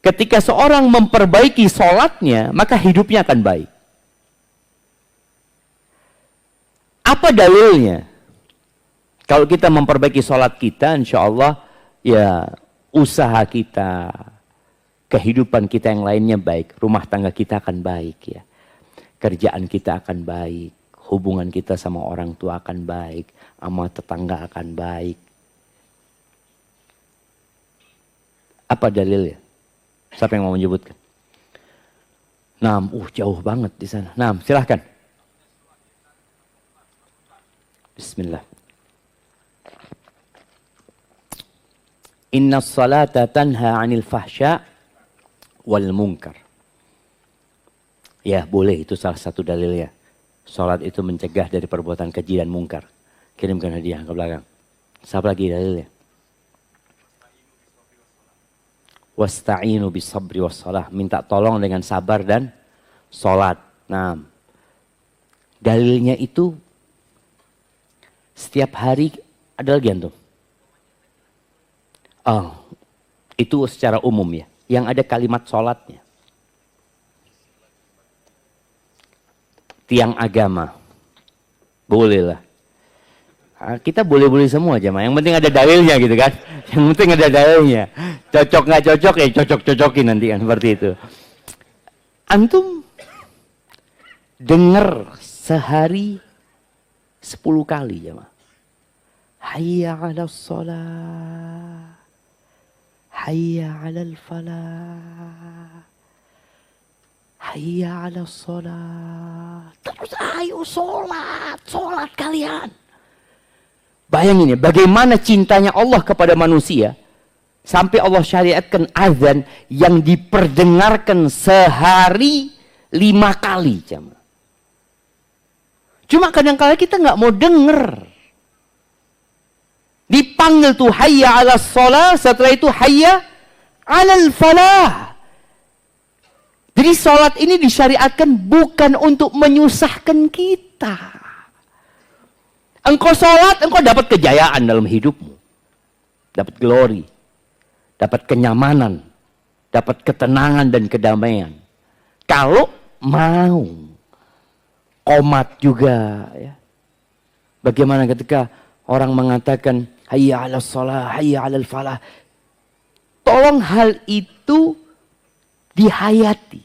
Ketika seorang memperbaiki sholatnya, maka hidupnya akan baik. Apa dalilnya? Kalau kita memperbaiki sholat kita, insya Allah, ya usaha kita, kehidupan kita yang lainnya baik. Rumah tangga kita akan baik, ya. Kerjaan kita akan baik. Hubungan kita sama orang tua akan baik. Sama tetangga akan baik. Apa dalilnya? Siapa yang mau menyebutkan? Jauh banget di sana. Silahkan. Bismillah. Inna salata tanha 'anil fahsya wal munkar. Ya, boleh, itu salah satu dalilnya. Salat itu mencegah dari perbuatan keji dan mungkar. Kirimkan hadiah ke belakang. Siapa lagi dalilnya? Wasta'inu bisabri wassalah. Minta tolong dengan sabar dan salat. Dalilnya itu setiap hari ada lagi antum? Itu secara umum ya. Yang ada kalimat salatnya. Tiang agama. Bolehlah. Kita boleh-boleh semua jemaah. Yang penting ada dalilnya gitu kan. Yang penting ada dalilnya. Cocok nggak cocok ya cocok-cocokin nanti kan seperti itu. Antum dengar sehari 10 kali jemaah. Hayya 'alas shalah. Hayya 'alal falah. Hayya 'alas shalah. Terus ayo sholat kalian. Bayangin ya, bagaimana cintanya Allah kepada manusia. Sampai Allah syariatkan azan yang diperdengarkan sehari 5 kali. Cuma kadang-kadang kita nggak mau denger. Dipanggil tuh hayya 'alas shalah, setelah itu hayya 'alal falah. Jadi sholat ini disyariatkan bukan untuk menyusahkan kita. Engkau sholat, engkau dapat kejayaan dalam hidupmu. Dapat glory. Dapat kenyamanan. Dapat ketenangan dan kedamaian. Kalau mau. Qomat juga. Ya. Bagaimana ketika orang mengatakan hayya 'alas shalah, hayya 'alal falah. Tolong hal itu dihayati.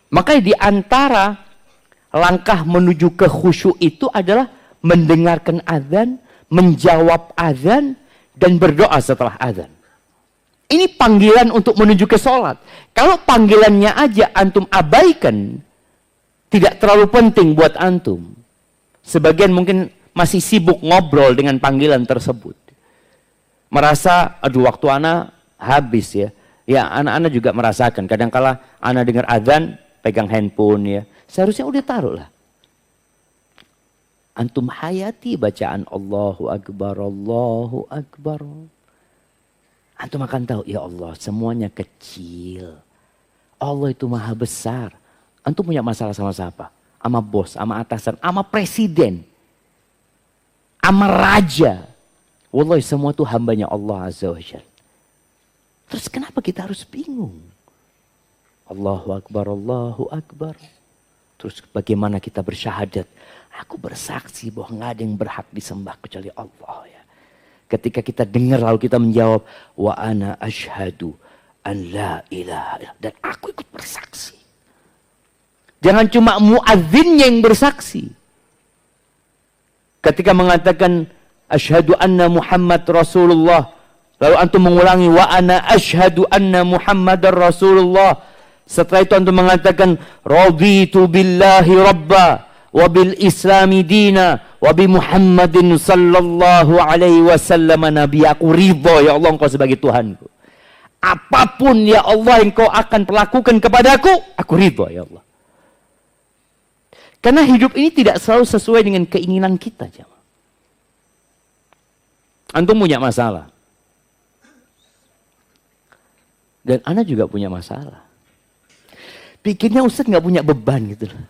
Makanya di antara langkah menuju ke khusyuk itu adalah mendengarkan azan, menjawab azan, dan berdoa setelah azan. Ini panggilan untuk menuju ke sholat. Kalau panggilannya aja antum abaikan, tidak terlalu penting buat antum. Sebagian mungkin masih sibuk ngobrol dengan panggilan tersebut. Merasa, aduh waktu anak habis ya. Ya anak-anak juga merasakan. Kadang-kala anak dengar azan, pegang handphone ya. Seharusnya udah taruh lah. Antum hayati bacaan Allahu Akbar, Allahu Akbar. Antum akan tahu, ya Allah semuanya kecil. Allah itu maha besar. Antum punya masalah sama siapa? Sama bos, sama atasan, sama presiden. Sama raja. Wallahi semua itu hambanya Allah Azza wa Jalla. Terus kenapa kita harus bingung? Allahu Akbar, Allahu Akbar. Terus bagaimana kita bersyahadat? Aku bersaksi bahwa nggak ada yang berhak disembah kecuali Allah ya. Ketika kita dengar lalu kita menjawab wa ana asyhadu an la ilaha illallah, dan aku ikut bersaksi. Jangan cuma muadzinnya yang bersaksi. Ketika mengatakan asyhadu anna Muhammad Rasulullah, lalu antum mengulangi wa ana asyhadu anna Muhammadar Rasulullah. Setelah itu antum mengatakan raditu billahi rabba wa bil islami dina wa bi Muhammadin sallallahu alaihi wasallam nabi. Aku ridha ya Allah engkau sebagai Tuhanku. Apapun ya Allah yang kau akan perlakukan kepadaku, aku ridha ya Allah. Karena hidup ini tidak selalu sesuai dengan keinginan kita. Antum punya masalah. Dan ana juga punya masalah. Pikirnya Ustaz nggak punya beban gitu loh.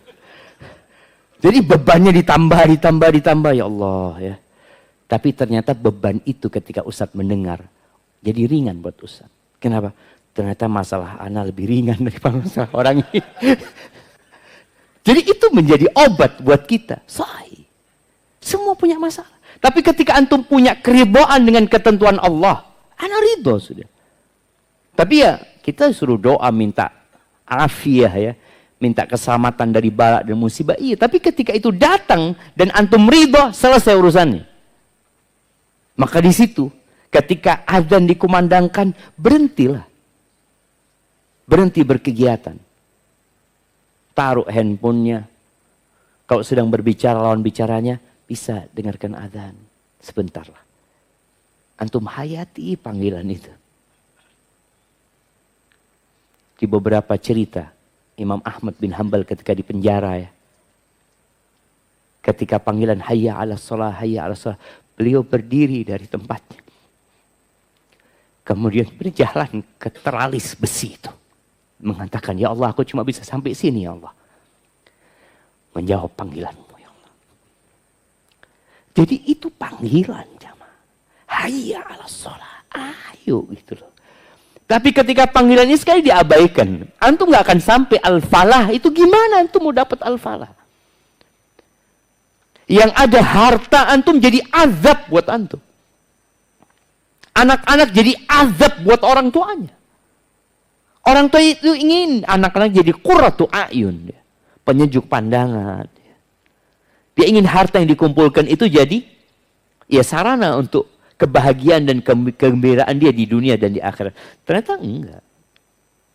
Jadi bebannya ditambah ya Allah ya. Tapi ternyata beban itu ketika Ustaz mendengar jadi ringan buat Ustaz. Kenapa? ternyata masalah ana lebih ringan daripada masalah orang ini. Jadi itu menjadi obat buat kita. Sahih. Semua punya masalah. Tapi ketika antum punya keridhaan dengan ketentuan Allah, ana ridho sudah. Tapi ya kita suruh doa minta afiah ya, minta keselamatan dari bala dan musibah. Iya, tapi ketika itu datang dan antum ridho, selesai urusannya. Maka di situ ketika azan dikumandangkan, berhentilah. Berhenti berkegiatan. Taruh handphonenya. Kalau sedang berbicara lawan bicaranya, bisa dengarkan azan. Sebentarlah. Antum hayati panggilan itu. Di beberapa cerita, Imam Ahmad bin Hanbal ketika di penjara ya. Ketika panggilan hayya 'alas shalah, hayya 'alas shalah, beliau berdiri dari tempatnya. Kemudian berjalan ke teralis besi itu. Mengatakan, ya Allah, aku cuma bisa sampai sini ya Allah. Menjawab panggilanmu ya Allah. Jadi itu panggilan jamaah. Hayya 'alas shalah. Ayo gitu loh. Tapi ketika panggilan ini sekali diabaikan, antum nggak akan sampai al-falah. Itu gimana antum mau dapat al-falah? Yang ada harta antum jadi azab buat antum. Anak-anak jadi azab buat orang tuanya. Orang tua itu ingin anak-anak jadi qurratu a'yun, penyejuk pandangan. Dia ingin harta yang dikumpulkan itu jadi ya sarana untuk kebahagiaan dan kegembiraan dia di dunia dan di akhirat. Ternyata enggak.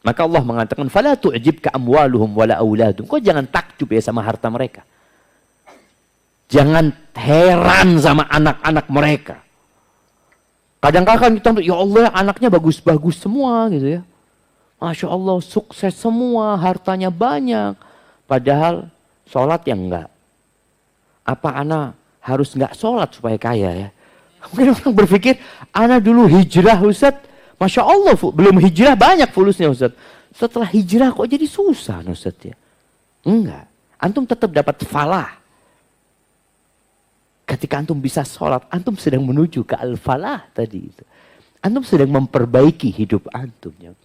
Maka Allah mengatakan, "Fala tu'jibka amwaluhum wala auladuhum." Kau jangan takjub ya sama harta mereka. Jangan heran sama anak-anak mereka. Kadang-kadang kita, ya Allah anaknya bagus-bagus semua gitu ya. Masya Allah sukses semua, hartanya banyak. Padahal sholat yang enggak. Apa anak harus enggak sholat supaya kaya ya? Mungkin orang berpikir, anak dulu hijrah Ustaz. Masya Allah belum hijrah banyak fulusnya Ustaz. Setelah hijrah kok jadi susah Ustaz ya? Enggak. Antum tetap dapat falah. Ketika antum bisa sholat, antum sedang menuju ke al-falah tadi itu. Antum sedang memperbaiki hidup antum. Ya.